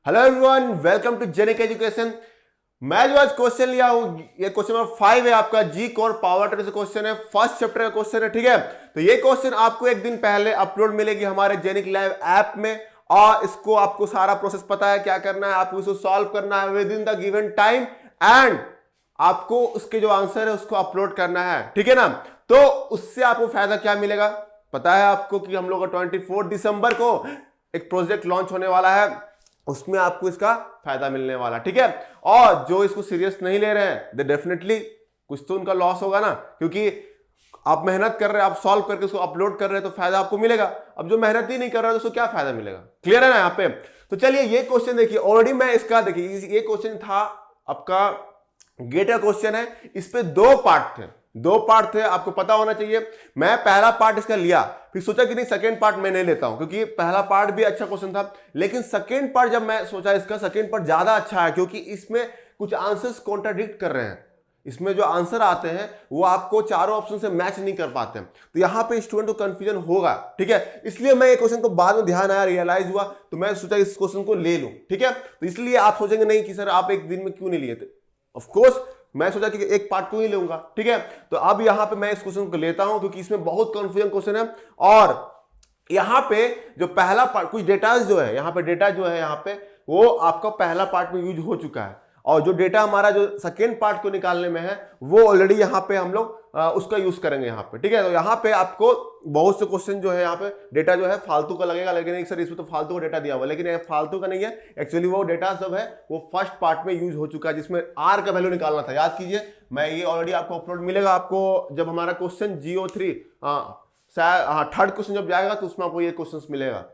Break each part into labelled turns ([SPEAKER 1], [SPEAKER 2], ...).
[SPEAKER 1] Hello everyone, welcome to Genic education. मैं जो आज क्वेश्चन लिया हूं, ये क्वेश्चन नंबर 5 है आपका। जी कोर पावर ट्रिक से क्वेश्चन है, फर्स्ट चैप्टर का क्वेश्चन है। ठीक है, तो ये क्वेश्चन आपको एक दिन पहले अपलोड मिलेगी हमारे जेनिक लैब ऐप में, और इसको आपको सारा प्रोसेस पता है क्या करना है। आपको इसको सॉल्व करना है with in the given time, and आपको उसके जो आंसर है उसको अपलोड करना है। ठीक है ना, तो उससे आपको फायदा क्या मिलेगा पता है आपको, कि हम लोग 24 दिसंबर को एक प्रोजेक्ट लॉन्च होने वाला है, उसमें आपको इसका फायदा मिलने वाला। ठीक है, और जो इसको सीरियस नहीं ले रहे हैं दे डेफिनेटली कुछ तो उनका लॉस होगा ना, क्योंकि आप मेहनत कर रहे हैं, आप सॉल्व करके उसको अपलोड कर रहे हैं तो फायदा आपको मिलेगा। अब जो मेहनत ही नहीं कर रहा है तो उसको क्या फायदा मिलेगा? क्लियर है ना यहाँ पे? तो चलिए ये क्वेश्चन देखिए, ऑलरेडी मैं इसका देखिए, ये क्वेश्चन था आपका गेट का क्वेश्चन है। इस पे दो पार्ट थे, आपको पता होना चाहिए। मैं पहला पार्ट इसका लिया, फिर सोचा कि नहीं सेकंड पार्ट मैं नहीं लेता हूं, क्योंकि पहला पार्ट भी अच्छा क्वेश्चन था, लेकिन सेकंड पार्ट जब मैं सोचा इसका सेकंड पार्ट ज्यादा अच्छा है, क्योंकि इसमें कुछ आंसर्स कॉन्ट्राडिक्ट कर रहे हैं। इसमें जो आंसर आते हैं वो आपको चारों ऑप्शन से मैच नहीं कर पाते हैं, तो यहां पे स्टूडेंट को कंफ्यूजन होगा। ठीक है, इसलिए मैं ये क्वेश्चन को बाद में ध्यान आया, रियलाइज हुआ, तो मैं सोचा इस क्वेश्चन को ले लूं। ठीक है, तो इसलिए आप सोचेंगे नहीं कि सर आप एक दिन में क्यों नहीं लिए थे। ऑफ कोर्स मैं सोचा कि एक पार्ट को ही लूंगा। ठीक है, तो अब यहां पे मैं इस क्वेश्चन को लेता हूं, क्योंकि इसमें बहुत कंफ्यूजन क्वेश्चन है। और यहां पे जो पहला पार्ट, कुछ डेटा जो है यहाँ पे, डेटा जो है यहाँ पे वो आपका पहला पार्ट में यूज हो चुका है, और जो डेटा हमारा जो सेकेंड पार्ट को निकालने में है वो ऑलरेडी यहाँ पे हम लोग उसका यूज करेंगे यहाँ पे। ठीक है, तो यहाँ पे आपको बहुत से क्वेश्चन जो है यहाँ पे डेटा जो है फालतू का लगेगा, लेकिन एक सर इसमें तो फालतू का डेटा दिया हुआ, लेकिन फालतू का नहीं है। एक्चुअली वो डेटा सब है वो फर्स्ट पार्ट में यूज हो चुका है, जिसमें आर का वैल्यू निकालना था। याद कीजिए, मैं ये ऑलरेडी आपको अपलोड मिलेगा आपको, जब हमारा क्वेश्चन GO3 थर्ड क्वेश्चन जब जाएगा तो उसमें आपको ये क्वेश्चन मिलेगा।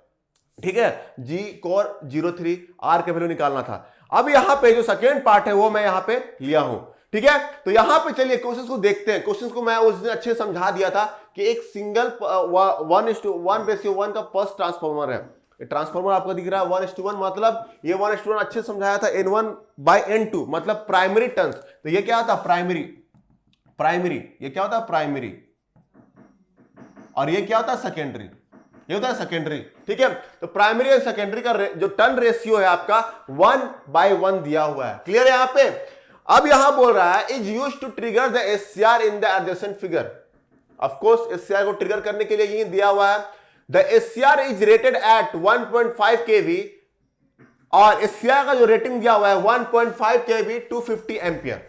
[SPEAKER 1] ठीक है, जी कोर 03 आर का वैल्यू निकालना था। अब यहाँ पे जो सेकेंड पार्ट है वो मैं यहाँ पे लिया हूं। ठीक है, तो यहाँ पे चलिए क्वेश्चंस को देखते हैं। क्वेश्चंस को मैं उस दिन अच्छे समझा दिया था कि एक सिंगल 1:1 का पल्स ट्रांसफॉर्मर है। ट्रांसफॉर्मर आपको दिख रहा है 1:1, मतलब ये 1:1 अच्छे समझाया था। N1/N2 मतलब प्राइमरी टर्न्स। तो ये क्या होता है? प्राइमरी ये क्या होता है? प्राइमरी। और ये क्या होता है? सेकेंडरी। ये होता है सेकेंडरी। ठीक है, तो प्राइमरी और सेकेंडरी का जो टर्न रेशियो है आपका 1/1 दिया हुआ है। क्लियर है यहाँ पे? अब यहां बोल रहा है is used to trigger the SCR in the adjacent figure. Of course SCR को ट्रिगर करने के लिए ये दिया हुआ है। The SCR is rated at 1.5 kV, और SCR का जो रेटिंग दिया हुआ है 1.5 kV 250 एम्पियर,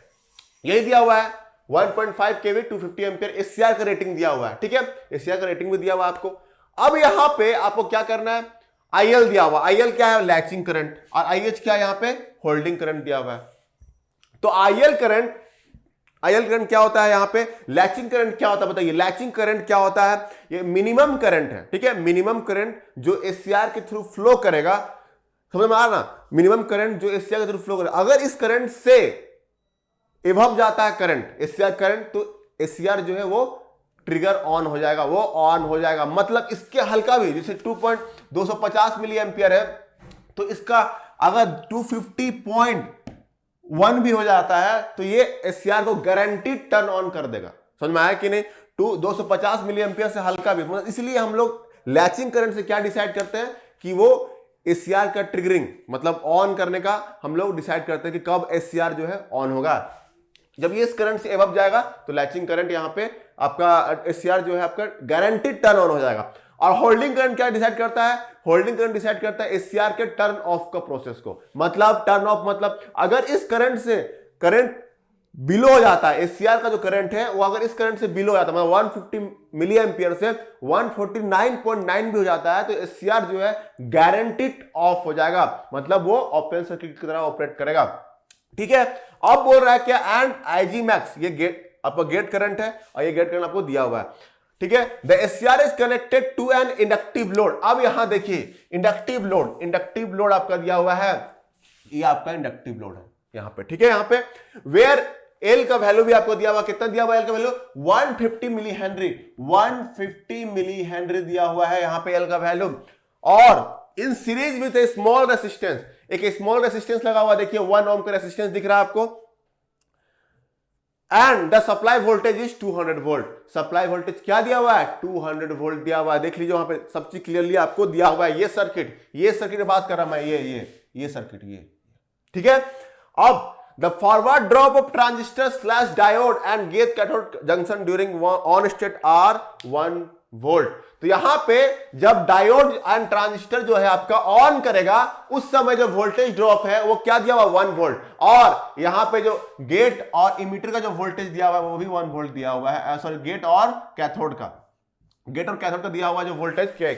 [SPEAKER 1] यही दिया हुआ है। 1.5 kV 250 एम्पियर SCR का रेटिंग दिया हुआ है। ठीक है, SCR का रेटिंग भी दिया हुआ है आपको। अब यहां पे आपको क्या करना है? IL दिया हुआ, IL क्या है? लैचिंग करंट, और IH क्या है? यहां पे होल्डिंग करंट दिया हुआ है। तो IL करंट क्या होता है? यहां पे लैचिंग करंट क्या होता है बताइए? लैचिंग करंट क्या होता है? ये मिनिमम करंट है। ठीक है, मिनिमम करंट जो SCR के थ्रू फ्लो करेगा, समझ में आ रहा ना? मिनिमम करंट जो SCR के थ्रू फ्लो करेगा, अगर इस करंट से एबव जाता है करंट, SCR करंट, तो SCR जो है वो ट्रिगर ऑन हो जाएगा, वो ऑन हो जाएगा। मतलब इसके हल्का भी, जैसे 250 मिली एम्पियर है, तो इसका अगर 250.1 भी हो जाता है तो ये SCR को गारंटीड टर्न ऑन कर देगा। समझ में आया कि नहीं? 250 मिली एम्पियर से हल्का भी, मतलब इसलिए हम लोग लैचिंग करंट से क्या डिसाइड करते हैं कि वो SCR का ट्रिगरिंग मतलब ऑन करने का हम लोग डिसाइड करते हैं कि कब SCR जो है ऑन होगा। जब ये इस करंट से एबव जाएगा तो लैचिंग करंट यहां पे आपका SCR जो है आपका गारंटीड टर्न ऑन हो जाएगा। और होल्डिंग करंट क्या डिसाइड करता है? होल्डिंग करंट डिसाइड करता है SCR के टर्न ऑफ का प्रोसेस को। मतलब टर्न ऑफ मतलब अगर इस करंट से करंट बिलो हो जाता है, SCR का जो करंट है वो अगर इस करंट से बिलो हो जाता है, मतलब 150 मिली एम्पियर से 149.9 भी हो जाता है, तो SCR जो है गारंटीड ऑफ हो जाएगा, मतलब वो ओपन सर्किट की तरह ऑपरेट करेगा। ठीक है, अब बोल रहा है क्या? एंड IG मैक्स, ये गेट आपका गेट करंट है, और ये गेट करंट आपको दिया हुआ है। ठीक है, the SCR is connected to an inductive load. अब यहां देखिए इंडक्टिव लोड आपका दिया हुआ है, ये आपका इंडक्टिव लोड है यहां पे। ठीक है, यहां पे वेयर L का वैल्यू भी आपको दिया हुआ, कितना दिया हुआ L का value? 150 milli henry, 150 milli henry दिया हुआ है यहां पे L का वैल्यू। और in series with a small resistance, एक स्मॉल रेसिस्टेंस लगा हुआ, देखिए 1 ओम का रेसिस्टेंस दिख रहा है आपको, and the supply voltage is 200 volt. Supply voltage क्या दिया हुआ है? 200 वोल्ट दिया हुआ है। देख लीजिए वहां पे सब चीज क्लियरली आपको दिया हुआ है। ये सर्किट की बात कर रहा मैं, ये ये सर्किट ये, ठीक है। अब the forward drop of transistor slash diode and gate cathode junction during on state are 1 volt. तो यहां पे जब डायोड एंड ट्रांजिस्टर जो है आपका ऑन करेगा उस समय जो वोल्टेज ड्रॉप है वो क्या दिया हुआ 1 वोल्ट, और यहां पे जो गेट और इमीटर का जो वोल्टेज दिया हुआ है वो भी 1 वोल्ट दिया हुआ है, सॉरी गेट और कैथोड का दिया हुआ जो वोल्टेज के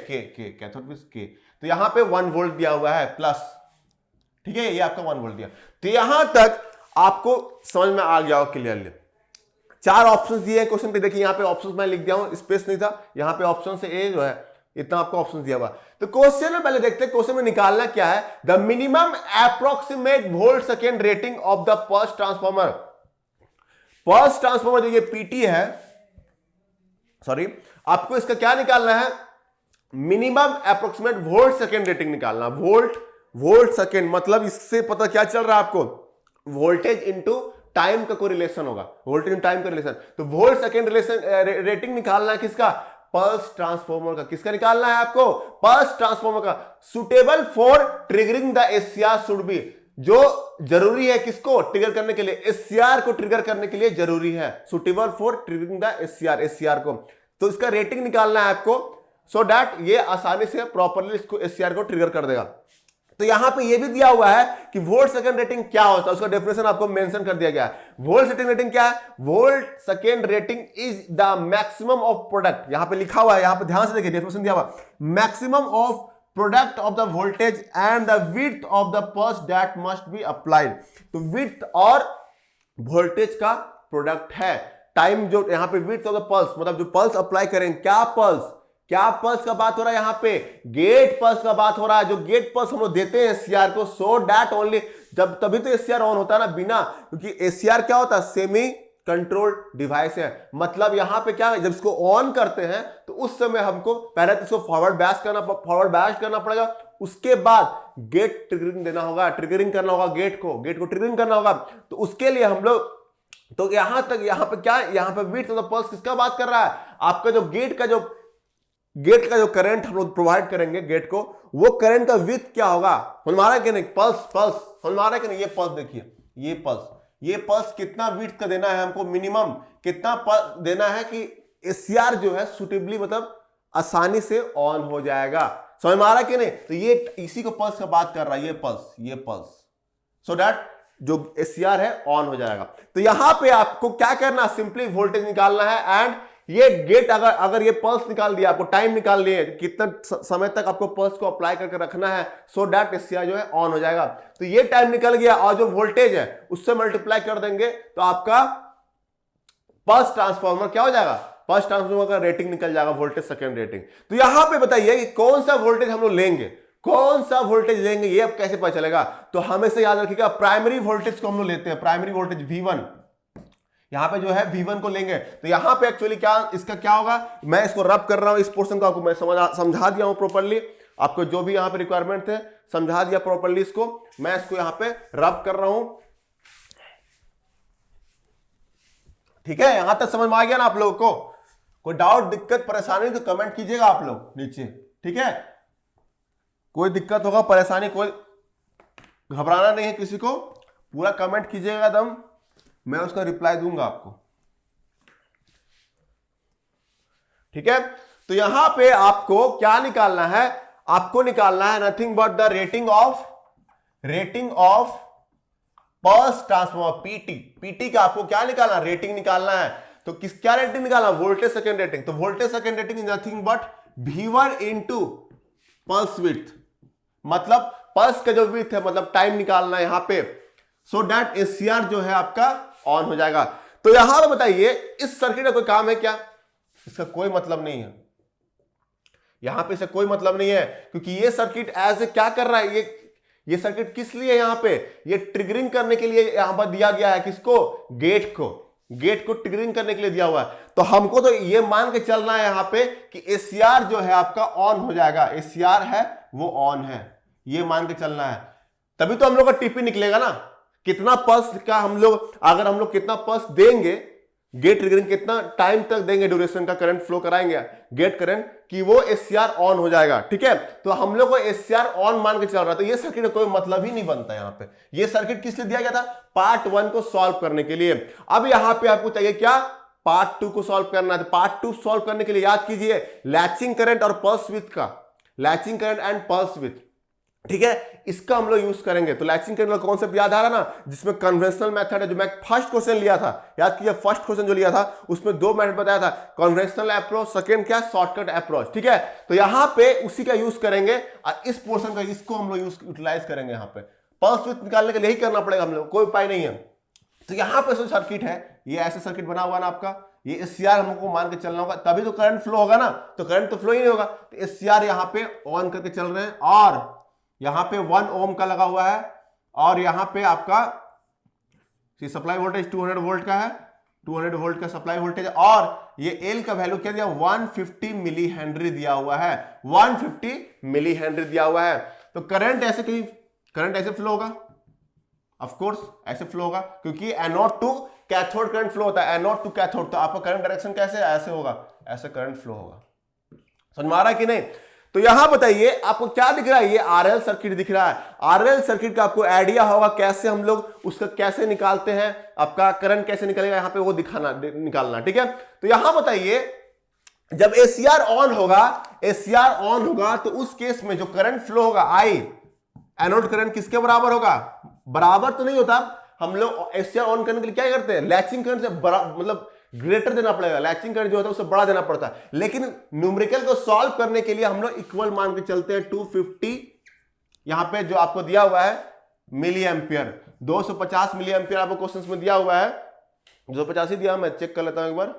[SPEAKER 1] कैथोड में के, तो यहां पे 1 वोल्ट दिया हुआ है प्लस, ठीक है, ये आपका 1 वोल्ट दिया। तो यहां तक आपको समझ में आ गया हो क्लियरली। 4 ऑप्शंस दिए हैं क्वेश्चन पे, देखिए यहां पे ऑप्शंस मैं लिख दिया हूं, स्पेस नहीं था, यहां पे ऑप्शन से ए जो है इतना आपको ऑप्शन दिया हुआ। तो क्वेश्चन में पहले देखते हैं क्वेश्चन में निकालना क्या है। The minimum approximate volt second rating of the pulse transformer. Pulse transformer जो ये पीटी है, सॉरी, आपको इसका क्या निकालना है, minimum approximate volt second rating निकालना। वोल्ट सेकेंड मतलब इससे पता क्या चल रहा है आपको, वोल्टेज इंटू टाइम का कोई रिलेशन होगा, वोल्टेज टाइम का रिलेशन। तो वोल्ट सेकेंड रिलेशन रेटिंग निकालना है किसका, पल्स ट्रांसफॉर्मर का। किसका निकालना है आपको, पल्स ट्रांसफॉर्मर का। Suitable for triggering the SCR should be, जो जरूरी है किसको ट्रिगर करने के लिए, एससीआर को ट्रिगर करने के लिए जरूरी है, suitable for triggering the SCR को। तो इसका रेटिंग निकालना है आपको, सो दैट ये आसानी से प्रॉपर्ली इसको एससीआर को ट्रिगर कर देगा। तो यहां पे ये भी दिया हुआ है कि वोल्ट सेकेंड रेटिंग क्या होता है, उसका डेफिनेशन आपको मेंशन कर दिया गया है। वोल्ट सेकेंड रेटिंग क्या है, volt second rating is the maximum of product, यहां पे लिखा हुआ है, यहां पे ध्यान से देखिए डेफिनेशन दिया हुआ, maximum of product of the voltage and the width of the pulse that must be applied. तो विड्थ और वोल्टेज का प्रोडक्ट है, टाइम जो यहां पे विड्थ ऑफ द पल्स मतलब जो पल्स अप्लाई करेंगे, क्या पल्स का बात हो रहा है, यहां पे गेट पल्स का बात हो रहा है। जो गेट पल्स हम लोग देते हैं एससीआर को, सो दैट ओनली, जब तभी तो एससीआर ऑन होता है ना, बिना, क्योंकि एससीआर क्या होता है, सेमी कंट्रोल डिवाइस है। मतलब यहां पे क्या है, जब इसको ऑन करते हैं तो उस समय हमको पहले तो इसको फॉरवर्ड बैश करना पड़ेगा, उसके बाद गेट ट्रिगरिंग देना होगा, ट्रिगरिंग करना होगा गेट को ट्रिगरिंग करना होगा। तो उसके लिए हम लोग, तो यहां पे क्या, यहां पे विड्थ ऑफ द पल्स किसका बात कर रहा है, आपका जो गेट का जो करंट हम लोग प्रोवाइड करेंगे गेट को, वो करंट का विड्थ क्या होगा, हमारा क्या नहीं, पल्स हमारा क्या नहीं, ये पल्स देखिए, ये पल्स कितना विड्थ का देना है हमको, मिनिमम कितना देना है कि एससीआर जो है सुटेबली मतलब आसानी से ऑन हो जाएगा, समझ में आ रहा है कि नहीं। तो ये इसी को पल्स का बात कर रहा है, ये पल्स, सो दैट जो एससीआर है ऑन हो जाएगा। तो यहां पे आपको क्या करना, सिंपली वोल्टेज निकालना है, एंड ये गेट अगर ये पल्स निकाल दिया, आपको टाइम निकाल लिए कितना समय तक आपको पल्स को अप्लाई करके रखना है, सो दैट एससीआर जो है ऑन हो जाएगा। तो ये टाइम निकल गया और जो वोल्टेज है उससे मल्टीप्लाई कर देंगे तो आपका पल्स ट्रांसफॉर्मर क्या हो जाएगा, पल्स ट्रांसफॉर्मर का रेटिंग निकल जाएगा, वोल्टेज सेकेंड रेटिंग। तो यहां पे बताइए कि कौन सा वोल्टेज हम लोग लेंगे, ये अब कैसे पता चलेगा। तो हमेशा याद रखिएगा, प्राइमरी वोल्टेज को हम लोग लेते हैं, प्राइमरी वोल्टेज V1, यहां पे जो है V1 को लेंगे। तो यहां पे एक्चुअली इसका क्या होगा, मैं इसको रब कर रहा हूं, इस पोर्शन को आपको मैं समझा दिया हूं प्रॉपर्ली, आपको जो भी यहां पे रिक्वायरमेंट थे समझा दिया प्रॉपर्ली, इसको मैं इसको यहां पे रब कर रहा हूं, ठीक है। यहां तक समझ में आ गया ना आप लोगों को, कोई डाउट दिक्कत परेशानी तो कमेंट कीजिएगा आप लोग नीचे, ठीक है। कोई दिक्कत होगा परेशानी, कोई घबराना नहीं है किसी को, पूरा कमेंट कीजिएगा एकदम, मैं उसका रिप्लाई दूंगा आपको, ठीक है। तो यहां पे आपको क्या निकालना है, आपको निकालना है nothing but the rating of pulse transformer PT का आपको क्या निकालना, रेटिंग निकालना है। तो क्या रेटिंग निकालना, वोल्टेज सेकेंड रेटिंग। तो voltage second rating is nothing but V1 into pulse width, मतलब पल्स का जो विड्थ है, मतलब टाइम निकालना है यहां पे, सो दैट एससीआर जो है आपका ऑन हो जाएगा। तो यहां पर बताइए इस सर्किट का कोई काम है क्या, इसका कोई मतलब नहीं है, यहां पे इसका कोई मतलब नहीं है, क्योंकि ये सर्किट ऐसे क्या कर रहा है, ये सर्किट किस लिए यहां पे, ये ट्रिगरिंग करने के लिए यहां पर दिया गया है, किसको, गेट को ट्रिगरिंग करने के लिए दिया हुआ है। तो हमको तो ये मान के चलना है यहां पे कि एससीआर जो है आपका ऑन हो जाएगा, एससीआर है वो ऑन है, ये मान के चलना है, तभी तो हम लोग का टीपी निकलेगा ना, कितना पल्स का हम लोग, अगर हम लोग कितना पल्स देंगे गेट ट्रिगरिंग कितना टाइम तक देंगे, ड्यूरेशन का करंट फ्लो कराएंगे गेट करंट कि वो एससीआर ऑन हो जाएगा। ठीक है, तो हम लोग को एससीआर ऑन मान के चल रहा है, तो ये सर्किट का कोई मतलब ही नहीं बनता। यहाँ पे ये सर्किट किस लिए दिया गया था? पार्ट 1 को सॉल्व करने के लिए। अब यहाँ पे आपको चाहिए क्या? पार्ट 2 को सॉल्व करना है। तो पार्ट 2 सॉल्व करने के लिए याद कीजिए लैचिंग करंट और पल्स विड्थ का, latching current and pulse width. ठीक है, इसका हम लोग यूज करेंगे। तो लैचिंग करंट का कॉन्सेप्ट याद आ रहा ना, जिसमें कन्वेंशनल मेथड है, जो मैं फर्स्ट क्वेश्चन लिया था, याद कीजिए फर्स्ट क्वेश्चन जो लिया था उसमें 2 मेथड बताया था, कन्वेंशनल अप्रोच, सेकंड क्या? Shortcut approach. ठीक है, तो यहां पे उसी का यूज करेंगे और इस पोर्शन का इसको हम लोग यूटिलाइज करेंगे। यहाँ पे पल्स विड्थ निकालने के लिए यही करना पड़ेगा हम लोग, कोई उपाय नहीं है। तो यहां पे जो सर्किट है, ये ऐसे सर्किट बना हुआ ना आपका, ये एससीआर हमको मान के चलना होगा, तभी तो करंट फ्लो होगा ना, तो करंट तो फ्लो ही नहीं होगा। तो एससीआर यहाँ पे ऑन करके चल रहे हैं और यहां पे 1 ओम का लगा हुआ है और यहां पे आपका सप्लाई वोल्टेज 200 वोल्ट का है, 200 वोल्ट का सप्लाई वोल्टेज, और ये एल का वैल्यू क्या दिया? 150 मिली हेनरी दिया हुआ है, 150 मिली हेनरी दिया हुआ है। तो करंट ऐसे कहीं, करंट ऐसे फ्लो होगा, ऑफ कोर्स ऐसे फ्लो होगा, क्योंकि anode to cathode current flow होता है, एनोड टू कैथोड। तो आपका करंट डायरेक्शन कैसे? ऐसे होगा, ऐसे करंट फ्लो होगा। समझ में आ रहा है कि नहीं? तो यहां बताइए आपको क्या दिख रहा है? ये आरएल सर्किट दिख रहा है। आरएल सर्किट का आपको आइडिया होगा कैसे हम लोग उसका कैसे निकालते हैं, आपका करंट कैसे निकलेगा, यहां पे वो दिखाना निकालना। ठीक है, तो यहां बताइए जब एससीआर ऑन होगा, एससीआर ऑन होगा तो उस केस में जो करंट फ्लो होगा आई, एनोड करंट किसके बराबर होगा? बराबर तो नहीं होता, हम लोग एससीआर ऑन करने के लिए क्या करते हैं? लैचिंग करंट से मतलब ग्रेटर देना पड़ेगा, लैचिंग करंट जो होता है उससे बड़ा देना पड़ता है। लेकिन न्यूमेरिकल को सॉल्व करने के लिए हम लोग इक्वल मान के चलते हैं 250, यहां पे जो आपको दिया हुआ है मिली एम्पियर, 250 मिली एम्पियर आपको क्वेश्चंस में दिया हुआ है, 250 ही दिया, मैं चेक कर लेता हूं एक बार।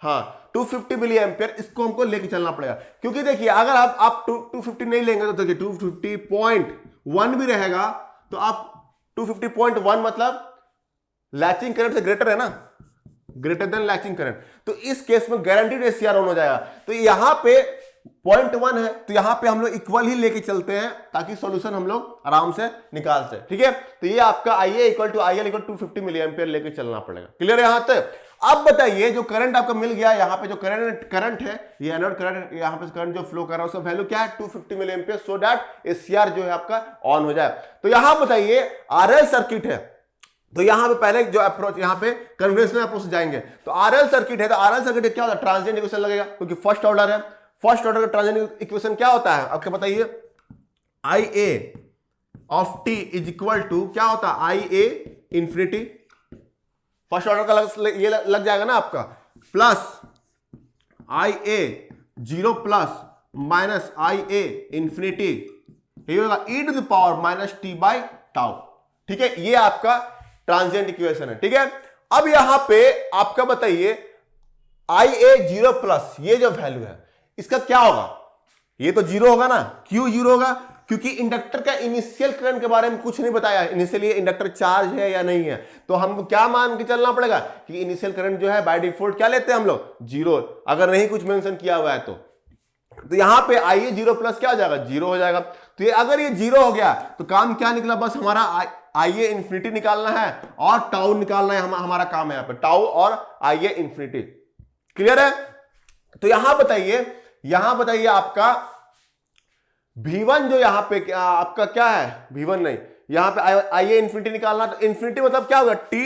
[SPEAKER 1] हाँ, 250 मिली एम्पियर, इसको हमको लेके चलना पड़ेगा, क्योंकि देखिए अगर आप 250 नहीं लेंगे तो देखिए 250.1 भी रहेगा, तो आप 250.1 मतलब लैचिंग करंट से ग्रेटर है ना, ग्रेटर देन लैचिंग करंट। तो इस केस में गारंटीड एससीआर ऑन हो जाएगा। तो यहां पे 0.1 है, तो यहां पे हम लोग इक्वल ही लेके चलते हैं ताकि सॉल्यूशन हम लोग आराम से निकाल सके। ठीक है, तो ये आपका IA equal to IL equal 250 milli ampere लेके चलना पड़ेगा। क्लियर है यहां तक? अब बताइए जो करंट आपका मिल गया, यहां पे जो करंट है, ये एनोड करंट, यहां पे करंट जो फ्लो कर रहा है उसका वैल्यू क्या है? 250 milli ampere, so that SCR जो है आपका ऑन हो जाए। तो यहां बताइए आरएल सर्किट है, तो यहां पे पहले जो अप्रोच, यहां पे कन्वेंशनल अप्रोच से जाएंगे। तो आरएल सर्किट है, तो आरएल सर्किट क्या होता है? ट्रांजिएंट इक्वेशन लगेगा, क्योंकि फर्स्ट ऑर्डर है। फर्स्ट ऑर्डर का ट्रांजिएंट इक्वेशन क्या होता है आपको बताइए? IA of t is equal to क्या होता है? IA इंफिनिटी, फर्स्ट ऑर्डर का ये लग जाएगा ना आपका, plus IA 0 plus minus IA infinity, ये होगा e to the power minus t by tau. ठीक है, ये आपका ट्रांजिएंट इक्वेशन है। ठीक है, अब यहां पे आपका बताइए IA 0 प्लस, ये जो वैल्यू है इसका क्या होगा? ये तो 0 होगा ना। क्यों 0 होगा? क्योंकि इंडक्टर का इनिशियल करंट के बारे में कुछ नहीं बताया, इनिशियली इंडक्टर चार्ज है या नहीं है। तो हमको क्या मान के चलना पड़ेगा कि इनिशियल करंट जो है बाय डिफॉल्ट क्या लेते हैं हम लोग? 0, अगर नहीं कुछ मेंशन किया हुआ है तो यहां पे IA 0 प्लस क्या हो जाएगा? 0 हो जाएगा। तो ये अगर ये 0 हो गया तो काम क्या निकला? बस हमारा IA इंफिनिटी निकालना है और टाउ निकालना है, हमारा काम है यहाँ पे टाउ और IA इंफिनिटी। क्लियर है? तो यहां बताइए आपका V1 जो यहां पे आपका क्या है? V1 नहीं, यहां पे IA इंफिनिटी निकालना। तो इंफिनिटी मतलब क्या होगा? T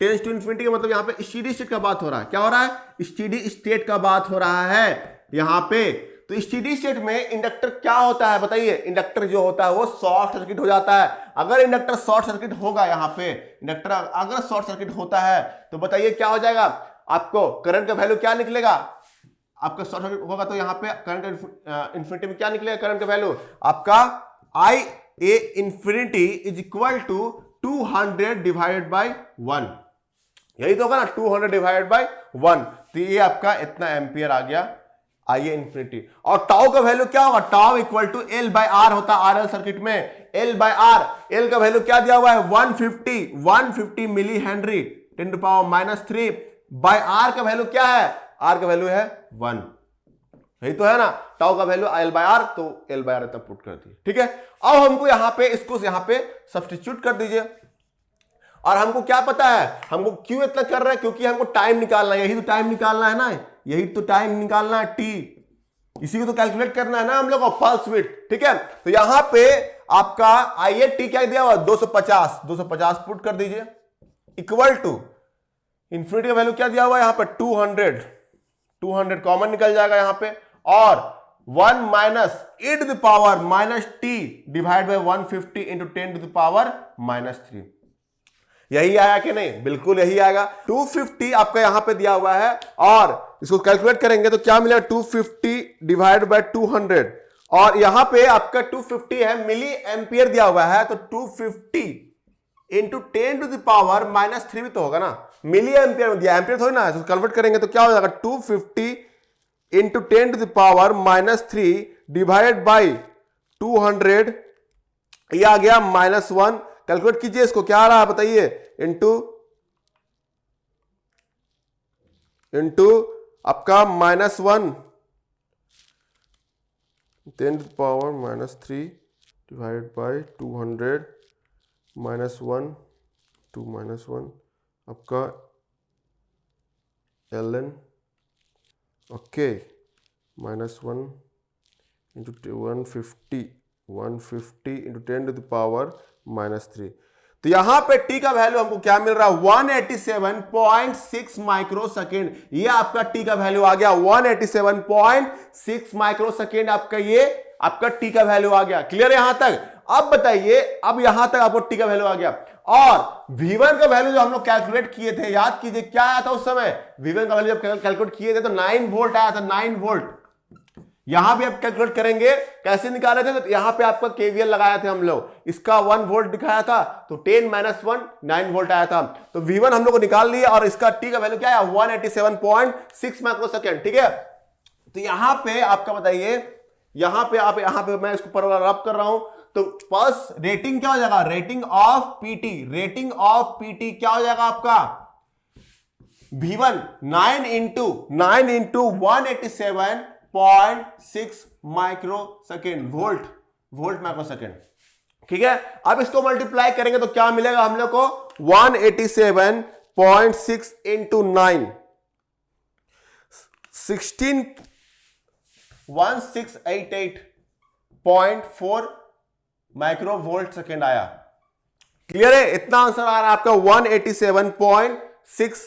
[SPEAKER 1] टेंड्स टू इंफिनिटी का मतलब यहां पे स्टेडी स्टेट का बात हो रहा है। क्या हो रहा है? स्टेडी स्टेट का बात हो रहा है यहां पे। तो स्टेडी स्टेट में इंडक्टर क्या होता है बताइए? इंडक्टर जो होता है वो शॉर्ट सर्किट हो जाता है। अगर इंडक्टर शॉर्ट सर्किट होगा, यहां पे इंडक्टर अगर शॉर्ट सर्किट होता है तो बताइए क्या हो जाएगा? आपको करंट का वैल्यू क्या निकलेगा? आपका शॉर्ट सर्किट होगा तो यहां पे करंट इंफिनिटी में क्या निकलेगा? करंट का वैल्यू आपका IA infinity is equal to 200 divided by 1, यही तो होगा ना, 200 डिवाइडेड बाई 1। तो ये आपका इतना एम्पियर आ गया IA इंफिनिटी। और टाउ का वैल्यू क्या होगा? Tau equal to L by R होता है आरएल सर्किट में। L बाय R, L का वैल्यू क्या दिया हुआ है? 150 milli henry 10 to power minus 3 by R का वैल्यू क्या है? R का वैल्यू है 1, यही तो है ना। टाउ का वैल्यू L बाय R, तो L बाय R तब पुट कर दिए। ठीक है, अब हमको यहां पे इसको यहां पे सब्स्टिट्यूट कर दीजिए। और हमको क्या पता है, हमको क्यों इतना कर रहे हैं, क्योंकि हमको टाइम निकालना है, यही तो टाइम निकालना है ना, यही तो टाइम निकालना है टी, इसी को तो कैलकुलेट करना है ना हम लोग, पल्स विड्थ, ठीक है। तो यहां पे आपका आइए टी क्या दिया हुआ 250 पुट कर दीजिए, इक्वल टू इंफिनिटी का वैल्यू क्या दिया हुआ है यहां पे 200 कॉमन निकल जाएगा यहां पे, और 1 minus e to the power minus T divide by 150 into 10 to the power minus 3। यही आया कि नहीं, बिल्कुल यही आएगा। 250 आपका यहां पे दिया हुआ है और इसको कैलकुलेट करेंगे तो क्या मिलेगा 250 डिवाइड बाय 200, और यहां पे आपका 250 है मिली एम्पियर दिया हुआ है, तो 250 into 10 to the power minus 3 भी तो होगा ना, मिली एम्पियर में दिया, एम्पियर थोड़ी ना, तो कन्वर्ट करेंगे तो क्या हो जाएगा 250 into 10 to the power minus 3 divide by 200, ये आ गया -1। कैलकुलेट कीजिए इसको, क्या आ रहा है बताइए, इंटू आपका -1 10 to the power -3 divide by 200 -1 2 -1 आपका ln, okay, -1 into 150 into 10 to the power -3। तो यहां पे टी का वैल्यू हमको क्या मिल रहा है 187.6 माइक्रो सेकेंड, ये आपका टी का वैल्यू आ गया 187.6 माइक्रो सेकेंड, आपका ये आपका टी का वैल्यू आ गया। क्लियर है यहां तक? अब बताइए, अब यहां तक आपको टी का वैल्यू आ गया, और V1 का वैल्यू जो हम लोग कैलकुलेट किए थे, याद कीजिए क्या आया था उस समय, V1 का वैल्यू जब कैलकुलेट किए थे तो 9 वोल्ट आया था, 9 वोल्ट। यहां भी आप कैलकुलेट करेंगे, कैसे निकाले थे, तो यहां पे आपका KVL लगाया थे हम लोग, इसका 1 वोल्ट दिखाया था, तो 10 - 1 9 वोल्ट आया था, तो V1 हम लोग को निकाल लिया, और इसका टी का वैल्यू क्या है 187.6 माइक्रो सेकेंड, ठीक है। तो यहां पे आपका बताइए, यहां पे मैं इसको पर रब कर रहा हूं, तो पल्स रेटिंग क्या हो जाएगा, रेटिंग ऑफ पीटी क्या हो जाएगा आपका V1 9 into 187.6 micro second, volt micro second, ठीक है। अब इसको मल्टीप्लाई करेंगे तो क्या मिलेगा हम लोग को 187.6 इंटू 9 16,1688.4 माइक्रो वोल्ट सेकेंड आया। क्लियर है? इतना आंसर आ रहा है आपका 187.6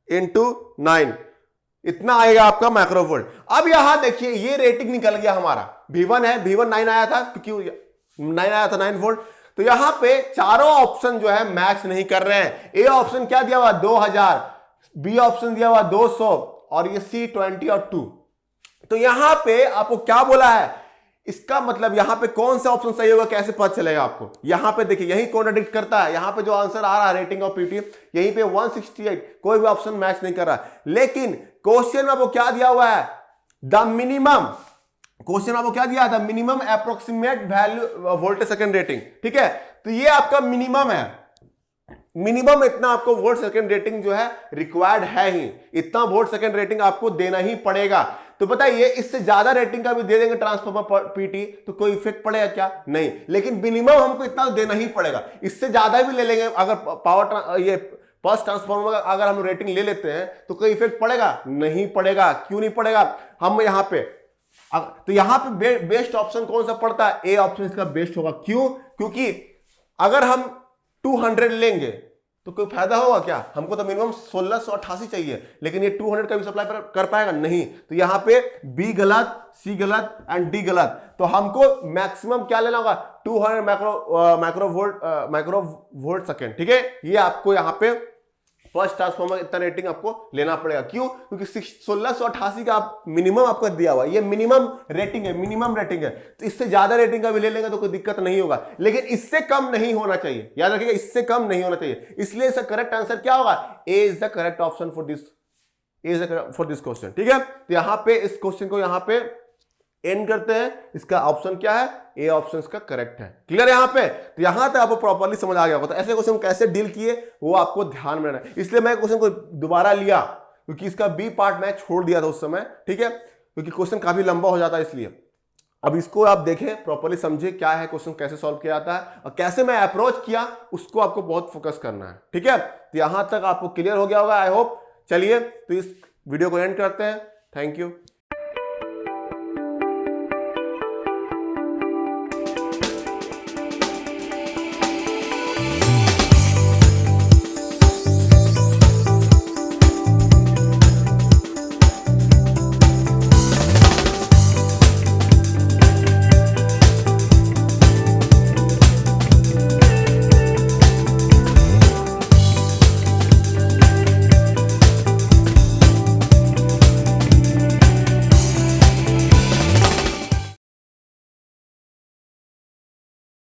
[SPEAKER 1] इंटू 9, इतना आएगा आपका माइक्रो वोल्ट। अब यहां देखिए ये रेटिंग निकल गया हमारा, V1 है, V1 9 आया था, क्योंकि 9 आया था 9 वोल्ट। तो यहां पे चारों ऑप्शन जो है मैच नहीं कर रहे हैं। ए ऑप्शन क्या दिया हुआ 2000, बी ऑप्शन दिया हुआ 200, और ये C 20 और 2। तो यहां पे आपको क्या बोला है, इसका मतलब यहां पे कौन सा ऑप्शन सही होगा कैसे पता चलेगा आपको, यहां पे देखिए यही कॉन्ट्राडिक्ट करता है, यहां पे जो आंसर आ रहा है रेटिंग ऑफ पीटी, यहीं पे 168, कोई भी ऑप्शन मैच नहीं कर रहा है। लेकिन क्वेश्चन में आपको क्या दिया हुआ है, द मिनिमम, क्वेश्चन आपको क्या दिया था, minimum approximate value voltage second rating, ठीक है। तो ये आपका मिनिमम है, मिनिमम इतना आपको वोल्ट सेकंड रेटिंग जो है रिक्वायर्ड है ही, इतना वोल्ट सेकंड रेटिंग आपको देना ही पड़ेगा। तो बताइए इससे ज्यादा रेटिंग का भी दे देंगे ट्रांसफार्मर पीटी तो कोई इफेक्ट पड़ेगा क्या, नहीं, लेकिन मिनिमम हमको इतना देना ही पड़ेगा। इससे ज्यादा भी ले लेंगे अगर पावर ये पल्स ट्रांसफार्मर अगर हम रेटिंग ले लेते हैं तो कोई इफेक्ट पड़ेगा, नहीं पड़ेगा। क्यों नहीं पड़ेगा, हम यहां पे तो यहां पे बेस्ट ऑप्शन कौन सा पड़ता है, ए ऑप्शन इसका बेस्ट होगा। क्यों, क्योंकि अगर हम 200 लेंगे तो कोई फायदा होगा क्या, हमको तो मिनिमम 1688 चाहिए, लेकिन ये 200 का भी सप्लाई कर पाएगा नहीं। तो यहां पे बी गलत, सी गलत एंड डी गलत, तो हमको मैक्सिमम क्या लेना होगा 200 माइक्रो वोल्ट सेकेंड, ठीक है। ये आपको यहां पे फर्स्ट ट्रांसफार्मर इतना रेटिंग आपको लेना पड़ेगा। क्यों, क्योंकि 1688 का आप मिनिमम आपको दिया हुआ, ये मिनिमम रेटिंग है, मिनिमम रेटिंग है। तो इससे ज्यादा रेटिंग का भी ले लेंगे तो कोई दिक्कत नहीं होगा, लेकिन इससे कम नहीं होना चाहिए, याद रखिएगा, इससे कम नहीं होना चाहिए। इसलिए इसका करेक्ट आंसर क्या होगा, A is the correct option for this, for this question, ठीक है। तो यहां पे इस क्वेश्चन को यहां पे एंड करते हैं, इसका ऑप्शन क्या है, ए ऑप्शन इसका करेक्ट है। क्लियर है यहां पे, तो यहां तक आपको प्रॉपर्ली समझ आ गया होगा। तो ऐसे क्वेश्चन कैसे डील किए वो आपको ध्यान में रखना है, इसलिए मैं क्वेश्चन को दोबारा लिया, क्योंकि इसका बी पार्ट मैं छोड़ दिया था उस समय, ठीक है, क्योंकि क्वेश्चन काफी लंबा हो जाता है इसलिए। अब इसको आप देखें, प्रॉपर्ली समझे क्या है क्वेश्चन, कैसे सॉल्व किया जाता है और कैसे मैं अप्रोच किया, उसको आपको बहुत फोकस करना है। ठीक है, तो यहां तक आपको क्लियर हो गया होगा आई होप। चलिए तो इस वीडियो को एंड करते हैं। Thank you.